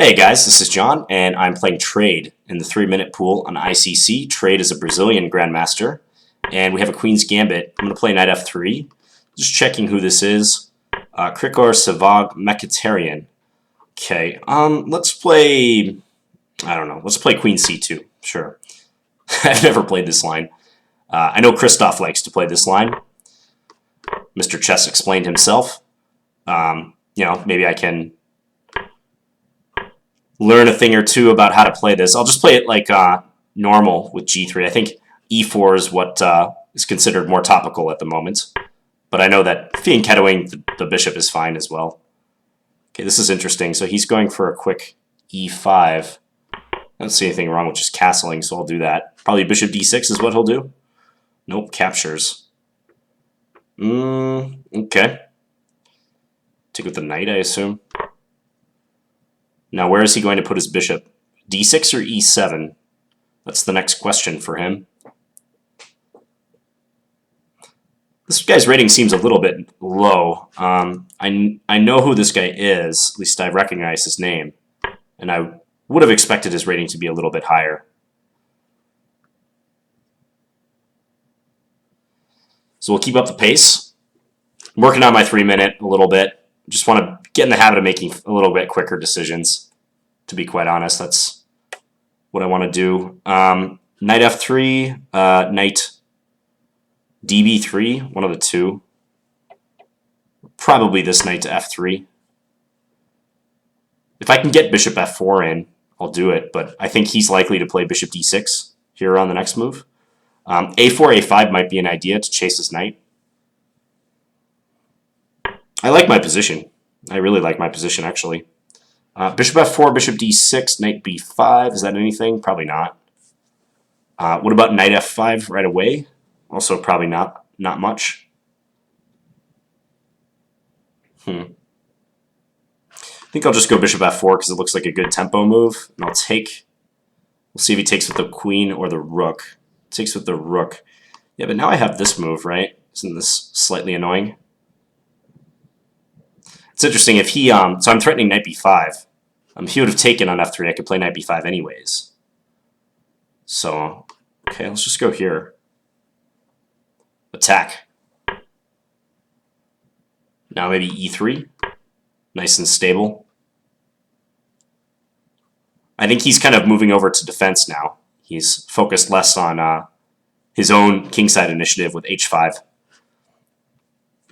Hey guys, this is John, and I'm playing Trade in the 3-minute pool on ICC. Trade is a Brazilian Grandmaster, and we have a Queen's Gambit. I'm going to play Knight F3. Just checking who this is. Krikor Savag Mekhitarian. Okay, let's play, I don't know, let's play Queen C2, sure. I've never played this line. I know Christoph likes to play this line. Mr. Chess explained himself. Maybe I can learn a thing or two about how to play this. I'll just play it like normal with G3. I think E4 is what is considered more topical at the moment. But I know that fianchettoing the bishop is fine as well. Okay, this is interesting. So he's going for a quick E5. I don't see anything wrong with just castling, so I'll do that. Probably bishop D6 is what he'll do. Nope, captures. Okay. Take with the knight, I assume. Now, where is he going to put his bishop? D6 or E7? That's the next question for him. This guy's rating seems a little bit low. I know who this guy is. At least I recognize his name. And I would have expected his rating to be a little bit higher. So we'll keep up the pace. I'm working on my 3-minute a little bit. Just want to get in the habit of making a little bit quicker decisions. To be quite honest, that's what I want to do. Knight F3, Knight DB3, one of the two. Probably this knight to F3. If I can get bishop F4 in, I'll do it, but I think he's likely to play bishop D6 here on the next move. A4, A5 might be an idea to chase his knight. I like my position. I really like my position, actually. Bishop F4, bishop D6, knight B5. Is that anything? Probably not. What about knight F5 right away? Also probably not much. I think I'll just go bishop F4 because it looks like a good tempo move. And I'll take... We'll see if he takes with the queen or the rook. Takes with the rook. Yeah, but now I have this move, right? Isn't this slightly annoying? It's interesting if he... so I'm threatening knight B5. If he would have taken on F3, I could play knight B5 anyways. So, okay, let's just go here. Attack. Now maybe E3. Nice and stable. I think he's kind of moving over to defense now. He's focused less on his own kingside initiative with H5.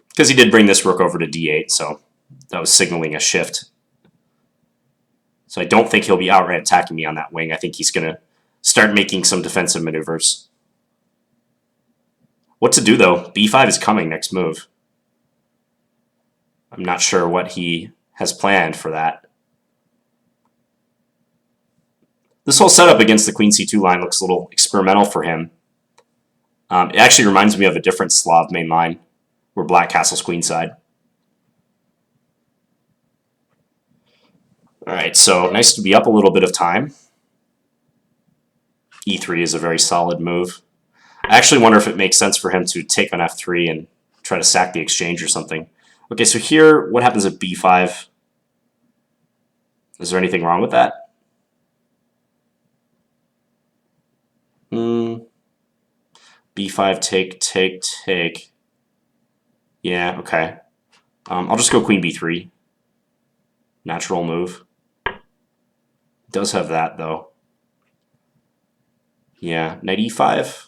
Because he did bring this rook over to D8, so that was signaling a shift. So I don't think he'll be outright attacking me on that wing. I think he's going to start making some defensive maneuvers. What to do, though? B5 is coming next move. I'm not sure what he has planned for that. This whole setup against the Queen C2 line looks a little experimental for him. It actually reminds me of a different Slav main line, where black castles queenside. Alright, so nice to be up a little bit of time. E3 is a very solid move. I actually wonder if it makes sense for him to take on F3 and try to sack the exchange or something. Okay, so here, what happens at B5? Is there anything wrong with that? B5, take. Yeah, okay. I'll just go queen B3. Natural move. Does have that, though. Yeah, knight E5.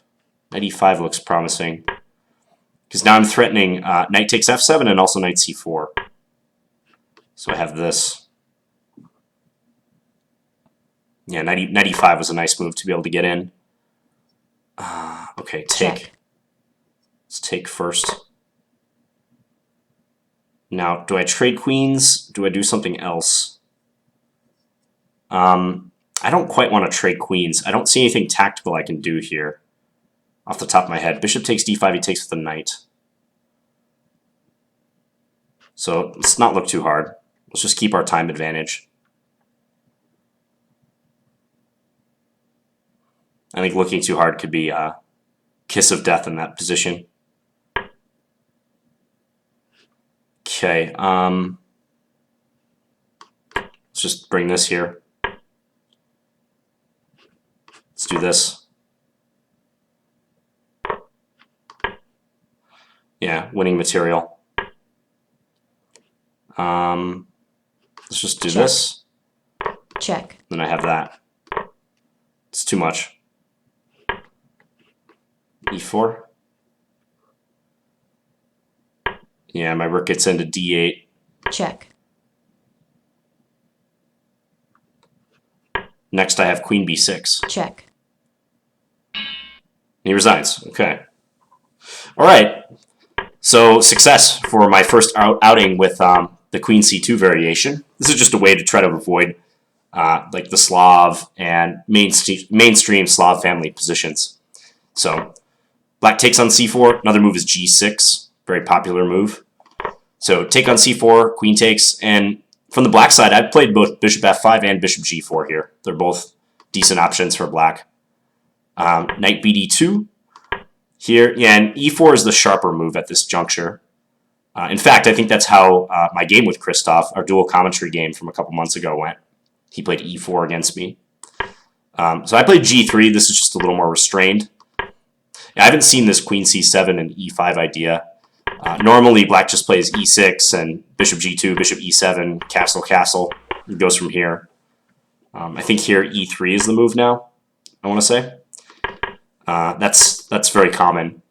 Knight E5 looks promising. Because now I'm threatening knight takes F7 and also knight C4. So I have this. Yeah, knight E5 was a nice move to be able to get in. Okay, take. Check. Let's take first. Now, do I trade queens? Do I do something else? I don't quite want to trade queens. I don't see anything tactical I can do here. Off the top of my head. Bishop takes D5, he takes with the knight. So let's not look too hard. Let's just keep our time advantage. I think looking too hard could be a kiss of death in that position. Okay, let's Let's just bring this here. Let's do this. Yeah, winning material. Let's just do this. Check. Then I have that. It's too much. E4. Yeah, my rook gets into D8. Check. Next I have queen B6. Check. He resigns. Okay. All right. So success for my first outing with the queen C2 variation. This is just a way to try to avoid like the Slav and mainstream Slav family positions. So black takes on C4. Another move is G6. Very popular move. So take on C4, queen takes, and from the black side, I've played both bishop F5 and bishop G4 here. They're both decent options for black. Knight BD2. Here, yeah, and E4 is the sharper move at this juncture. In fact, I think that's how my game with Christoph, our dual commentary game from a couple months ago, went. He played E4 against me. So I played G3. This is just a little more restrained. I haven't seen this queen C7 and E5 idea. Normally, black just plays E6 and bishop G2, bishop E7, castle, castle. It goes from here. I think here E3 is the move now, I want to say. That's very common.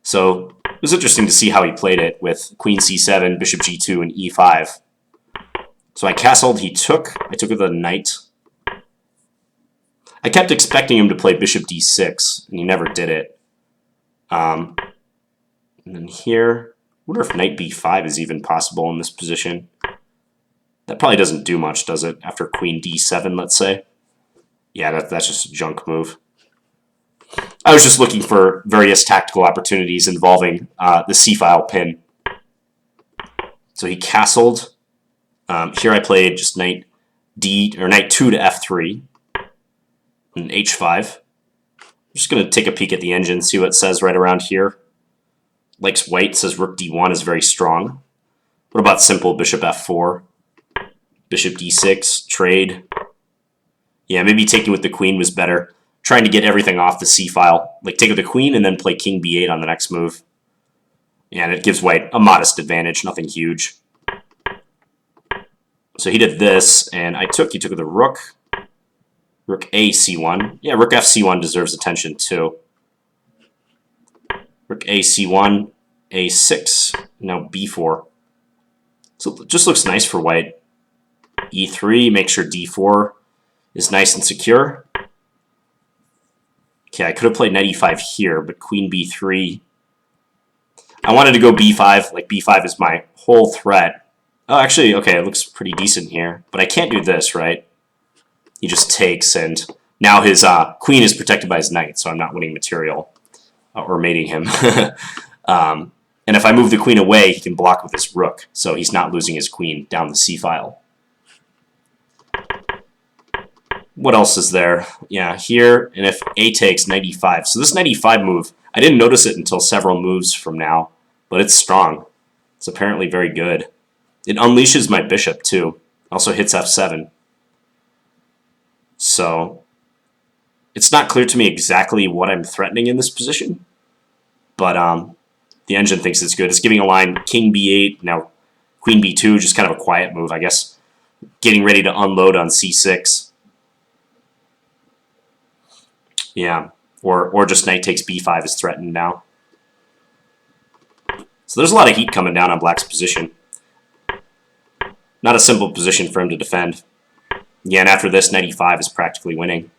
So it was interesting to see how he played it with queen C7, bishop G2, and E5. So I castled, he took. I took with a knight. I kept expecting him to play bishop D6, and he never did it. And then here, I wonder if knight B5 is even possible in this position. That probably doesn't do much, does it? After queen D7, let's say. Yeah, that's just a junk move. I was just looking for various tactical opportunities involving the C-file pin. So he castled. Here I played just knight 2 to F3 and H5. I'm just going to take a peek at the engine, see what it says right around here. Likes white, says rook D1 is very strong. What about simple bishop F4? Bishop D6, trade. Yeah, maybe taking with the queen was better. Trying to get everything off the C-file. Like take with the queen and then play king B8 on the next move. Yeah, and it gives white a modest advantage, nothing huge. So he did this, and he took with the rook. Rook A C1. Yeah, rook F C1 deserves attention too. Rook A C1, A6, now B4. So it just looks nice for white. E3, make sure D4 is nice and secure. Okay, I could have played knight E5 here, but queen B3. I wanted to go B5, like B5 is my whole threat. Oh, actually, okay, it looks pretty decent here, but I can't do this, right? He just takes, and now his queen is protected by his knight, so I'm not winning material. Or mating him. And if I move the queen away, he can block with his rook, so he's not losing his queen down the C-file. What else is there? Yeah, here, and if A takes, knight E5. So this knight E5 move, I didn't notice it until several moves from now, but it's strong. It's apparently very good. It unleashes my bishop, too. Also hits F7. So it's not clear to me exactly what I'm threatening in this position, but the engine thinks it's good. It's giving a line king B8, now queen B2, just kind of a quiet move, I guess. Getting ready to unload on C6. Yeah, or just knight takes B5 is threatened now. So there's a lot of heat coming down on black's position. Not a simple position for him to defend. Yeah, and after this, knight E5 is practically winning.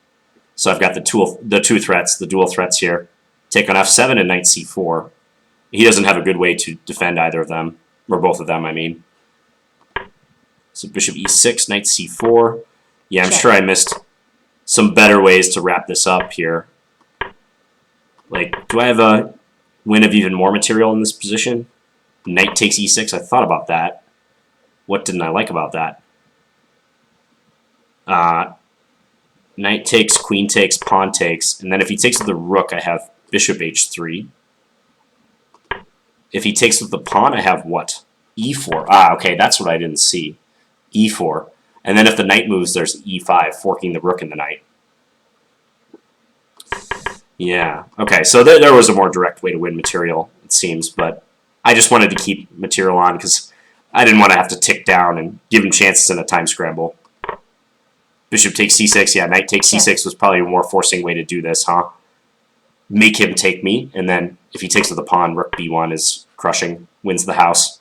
So I've got the two threats, the dual threats here. Take on F7 and knight C4. He doesn't have a good way to defend either of them, or both of them, I mean. So bishop E6, knight C4. Yeah, I'm sure I missed some better ways to wrap this up here. Like, do I have a win of even more material in this position? Knight takes E6, I thought about that. What didn't I like about that? Knight takes, queen takes, pawn takes, and then if he takes with the rook, I have bishop H3. If he takes with the pawn, I have what? E4. Ah, okay, that's what I didn't see. E4. And then if the knight moves, there's e5, forking the rook in the knight. Yeah, okay, so there was a more direct way to win material, it seems, but I just wanted to keep material on because I didn't want to have to tick down and give him chances in a time scramble. Bishop takes c6, yeah, knight takes c6 was probably a more forcing way to do this, huh? Make him take me, and then if he takes with the pawn, rook b1 is crushing, wins the house.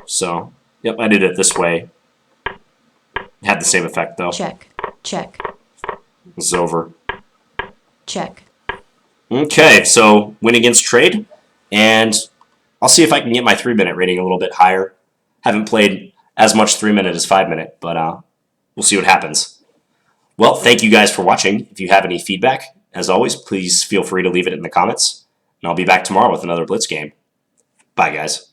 So, yep, I did it this way. Had the same effect, though. Check. Check. It's over. Check. Okay, so win against trade, and I'll see if I can get my 3-minute rating a little bit higher. Haven't played as much 3-minute as 5-minute, but we'll see what happens. Well, thank you guys for watching. If you have any feedback, as always, please feel free to leave it in the comments, and I'll be back tomorrow with another Blitz game. Bye, guys.